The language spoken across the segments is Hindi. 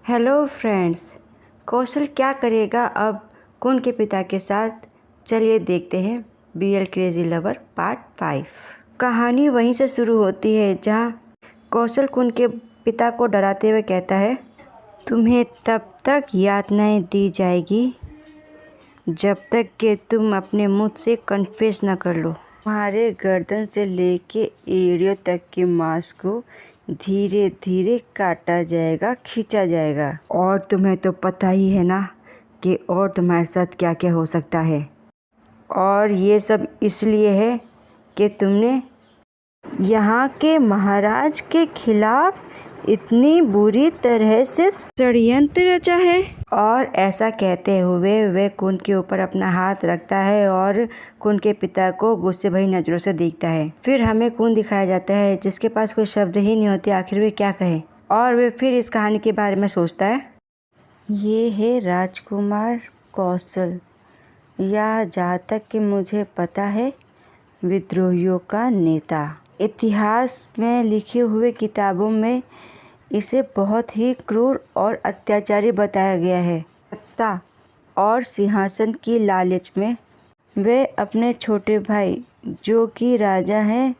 हेलो फ्रेंड्स, कौशल क्या करेगा अब कुन के पिता के साथ? चलिए देखते हैं बीएल क्रेजी लवर पार्ट 5। कहानी वहीं से शुरू होती है जहां कौशल कुन के पिता को डराते हुए कहता है, तुम्हें तब तक यातनाएं दी जाएगी जब तक कि तुम अपने मुंह से कन्फेस न कर लो। तुम्हारे गर्दन से लेके एड़ियों तक के मांस को धीरे धीरे काटा जाएगा, खींचा जाएगा। और तुम्हें तो पता ही है ना कि और तुम्हारे साथ क्या क्या हो सकता है। और ये सब इसलिए है कि तुमने यहाँ के महाराज के खिलाफ इतनी बुरी तरह से षड्यंत्र रचा है। और ऐसा कहते हुए वे कुन के ऊपर अपना हाथ रखता है और कुन के पिता को गुस्से भरी नज़रों से देखता है। फिर हमें कुन दिखाया जाता है जिसके पास कोई शब्द ही नहीं होते, आखिर वे क्या कहे। और वे फिर इस कहानी के बारे में सोचता है। ये है राजकुमार कौशल, या जहाँ तक कि मुझे पता है विद्रोहियों का नेता। इतिहास में लिखे हुए किताबों में इसे बहुत ही क्रूर और अत्याचारी बताया गया है। सत्ता और सिंहासन की लालच में वे अपने छोटे भाई जो कि राजा हैं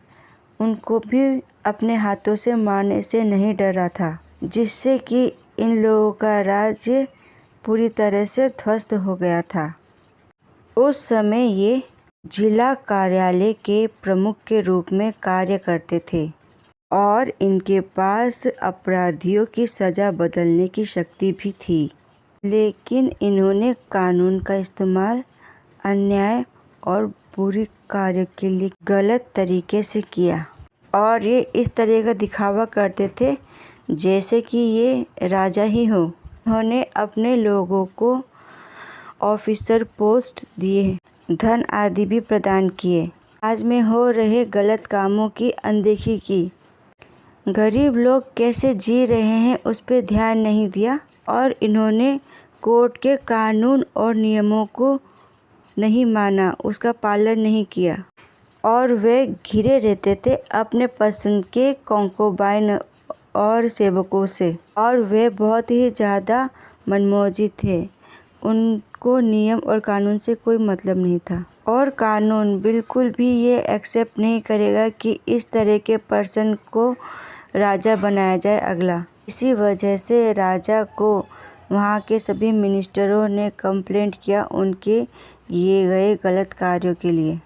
उनको भी अपने हाथों से मारने से नहीं डरा था, जिससे कि इन लोगों का राज्य पूरी तरह से ध्वस्त हो गया था। उस समय ये जिला कार्यालय के प्रमुख के रूप में कार्य करते थे और इनके पास अपराधियों की सज़ा बदलने की शक्ति भी थी। लेकिन इन्होंने कानून का इस्तेमाल अन्याय और बुरी कार्य के लिए गलत तरीके से किया। और ये इस तरह का दिखावा करते थे जैसे कि ये राजा ही हो। उन्होंने अपने लोगों को ऑफिसर पोस्ट दिए, धन आदि भी प्रदान किए। आज में हो रहे गलत कामों की अनदेखी की। गरीब लोग कैसे जी रहे हैं उस पर ध्यान नहीं दिया और इन्होंने कोर्ट के कानून और नियमों को नहीं माना, उसका पालन नहीं किया। और वे घिरे रहते थे अपने पसंद के कॉन्कोबाइन और सेवकों से। और वे बहुत ही ज़्यादा मनमौजी थे। उनको नियम और कानून से कोई मतलब नहीं था। और कानून बिल्कुल भी ये एक्सेप्ट नहीं करेगा कि इस तरह के पर्सन को राजा बनाया जाए अगला। इसी वजह से राजा को वहाँ के सभी मिनिस्टरों ने कंप्लेंट किया उनके किए गए गलत कार्यों के लिए।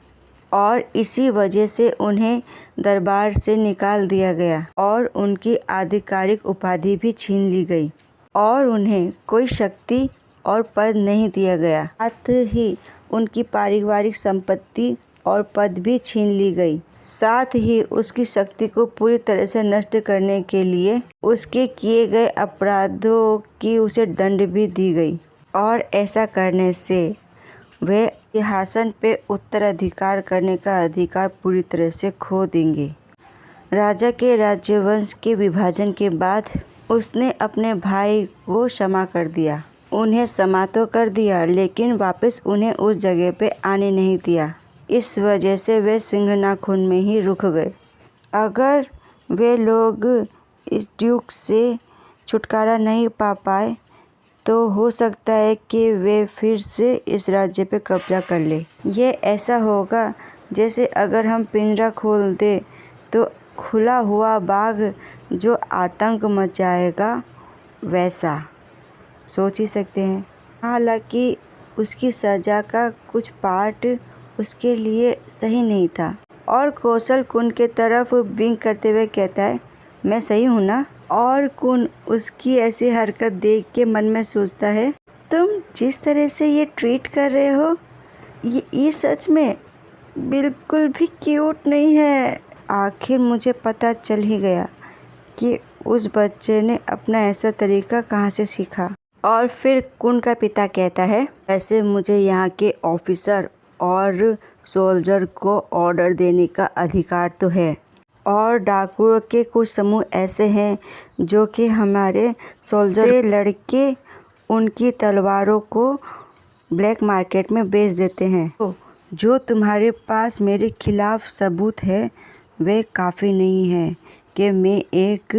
और इसी वजह से उन्हें दरबार से निकाल दिया गया और उनकी आधिकारिक उपाधि भी छीन ली गई और उन्हें कोई शक्ति और पद नहीं दिया गया। साथ ही उनकी पारिवारिक संपत्ति और पद भी छीन ली गई। साथ ही उसकी शक्ति को पूरी तरह से नष्ट करने के लिए उसके किए गए अपराधों की उसे दंड भी दी गई। और ऐसा करने से वे सिंहासन पे उत्तराधिकार करने का अधिकार पूरी तरह से खो देंगे। राजा के राज्यवंश के विभाजन के बाद उसने अपने भाई को क्षमा कर दिया। उन्हें क्षमा तो कर दिया लेकिन वापस उन्हें उस जगह पे आने नहीं दिया। इस वजह से वे सिंघनाखून में ही रुक गए। अगर वे लोग इस ड्यूक से छुटकारा नहीं पा पाए तो हो सकता है कि वे फिर से इस राज्य पे कब्जा कर ले। ये ऐसा होगा जैसे अगर हम पिंजरा खोल दे तो खुला हुआ बाघ जो आतंक मचाएगा, वैसा सोच ही सकते हैं। हालांकि उसकी सज़ा का कुछ पार्ट उसके लिए सही नहीं था। और कौशल कुन के तरफ विंक करते हुए कहता है, मैं सही हूँ ना? और कुन उसकी ऐसी हरकत देख के मन में सोचता है, तुम जिस तरह से ये ट्रीट कर रहे हो ये सच में बिल्कुल भी क्यूट नहीं है। आखिर मुझे पता चल ही गया कि उस बच्चे ने अपना ऐसा तरीका कहाँ से सीखा। और फिर कुन का पिता कहता है, ऐसे मुझे यहाँ के ऑफिसर और सोल्जर को ऑर्डर देने का अधिकार तो है। और डाकुओं के कुछ समूह ऐसे हैं जो कि हमारे सोल्जर से लड़के उनकी तलवारों को ब्लैक मार्केट में बेच देते हैं। तो जो तुम्हारे पास मेरे खिलाफ सबूत है वे काफ़ी नहीं है कि मैं एक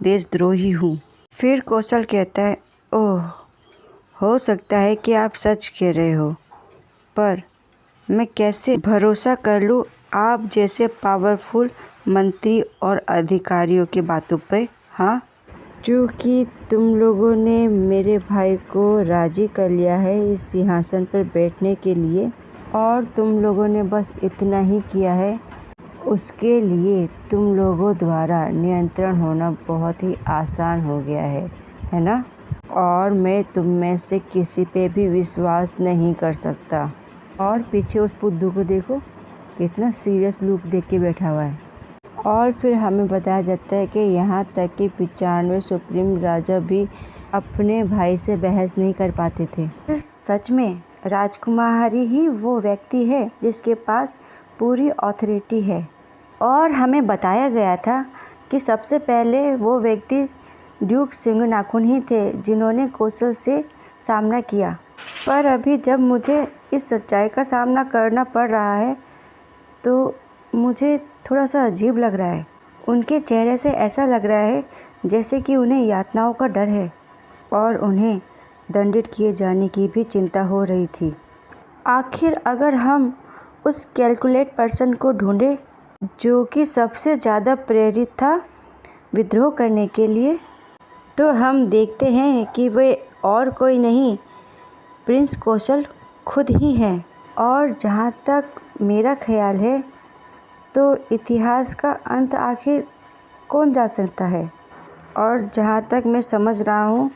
देशद्रोही हूँ। फिर कौशल कहता है, ओह, हो सकता है कि आप सच कह रहे हो, पर मैं कैसे भरोसा कर लूँ आप जैसे पावरफुल मंत्री और अधिकारियों की बातों पे। हाँ, क्योंकि तुम लोगों ने मेरे भाई को राजी कर लिया है इस सिंहासन पर बैठने के लिए, और तुम लोगों ने बस इतना ही किया है। उसके लिए तुम लोगों द्वारा नियंत्रण होना बहुत ही आसान हो गया है ना? और मैं तुम में से किसी पे भी विश्वास नहीं कर सकता। और पीछे उस बुद्धू को देखो, कितना सीरियस लुक देख के बैठा हुआ है। और फिर हमें बताया जाता है कि यहाँ तक कि 95 सुप्रीम राजा भी अपने भाई से बहस नहीं कर पाते थे। सच में राजकुमारी ही वो व्यक्ति है जिसके पास पूरी अथॉरिटी है। और हमें बताया गया था कि सबसे पहले वो व्यक्ति ड्यूक सिंगनाखुन ही थे जिन्होंने कौशल से सामना किया। पर अभी जब मुझे इस सच्चाई का सामना करना पड़ रहा है तो मुझे थोड़ा सा अजीब लग रहा है। उनके चेहरे से ऐसा लग रहा है जैसे कि उन्हें यातनाओं का डर है और उन्हें दंडित किए जाने की भी चिंता हो रही थी। आखिर अगर हम उस कैलकुलेट पर्सन को ढूंढें जो कि सबसे ज़्यादा प्रेरित था विद्रोह करने के लिए, तो हम देखते हैं कि वे और कोई नहीं, प्रिंस कौशल खुद ही हैं। और जहाँ तक मेरा ख्याल है तो इतिहास का अंत आखिर कौन जा सकता है। और जहाँ तक मैं समझ रहा हूँ,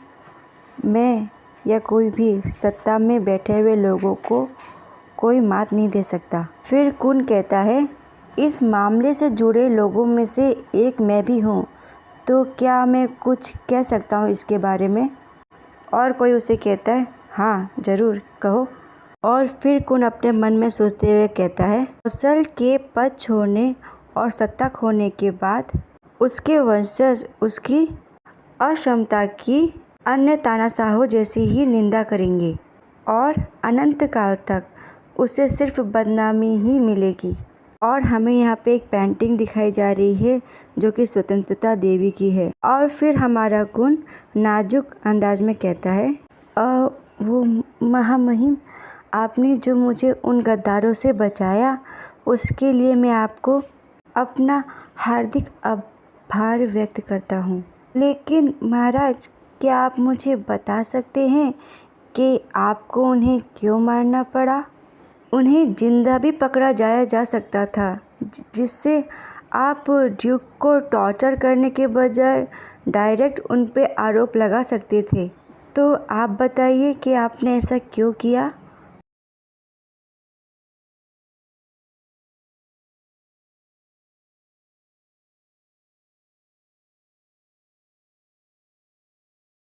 मैं या कोई भी सत्ता में बैठे हुए लोगों को कोई मात नहीं दे सकता। फिर कुन कहता है, इस मामले से जुड़े लोगों में से एक मैं भी हूँ, तो क्या मैं कुछ कह सकता हूँ इसके बारे में? और कोई उसे कहता है, हाँ ज़रूर कहो। और फिर कुन अपने मन में सोचते हुए कहता है, कौशल के पद छोड़ने और सत्ता खोने के बाद उसके वंशज उसकी अक्षमता की अन्य तानाशाहों जैसी ही निंदा करेंगे और अनंत काल तक उसे सिर्फ बदनामी ही मिलेगी। और हमें यहाँ पे एक पेंटिंग दिखाई जा रही है जो कि स्वतंत्रता देवी की है। और फिर हमारा कुन नाजुक अंदाज में कहता है, वो महामहिम, आपने जो मुझे उन गद्दारों से बचाया उसके लिए मैं आपको अपना हार्दिक आभार व्यक्त करता हूँ। लेकिन महाराज, क्या आप मुझे बता सकते हैं कि आपको उन्हें क्यों मारना पड़ा? उन्हें जिंदा भी पकड़ा जाया जा सकता था, जिससे आप ड्यूक को टॉर्चर करने के बजाय डायरेक्ट उन पे आरोप लगा सकते थे। तो आप बताइए कि आपने ऐसा क्यों किया?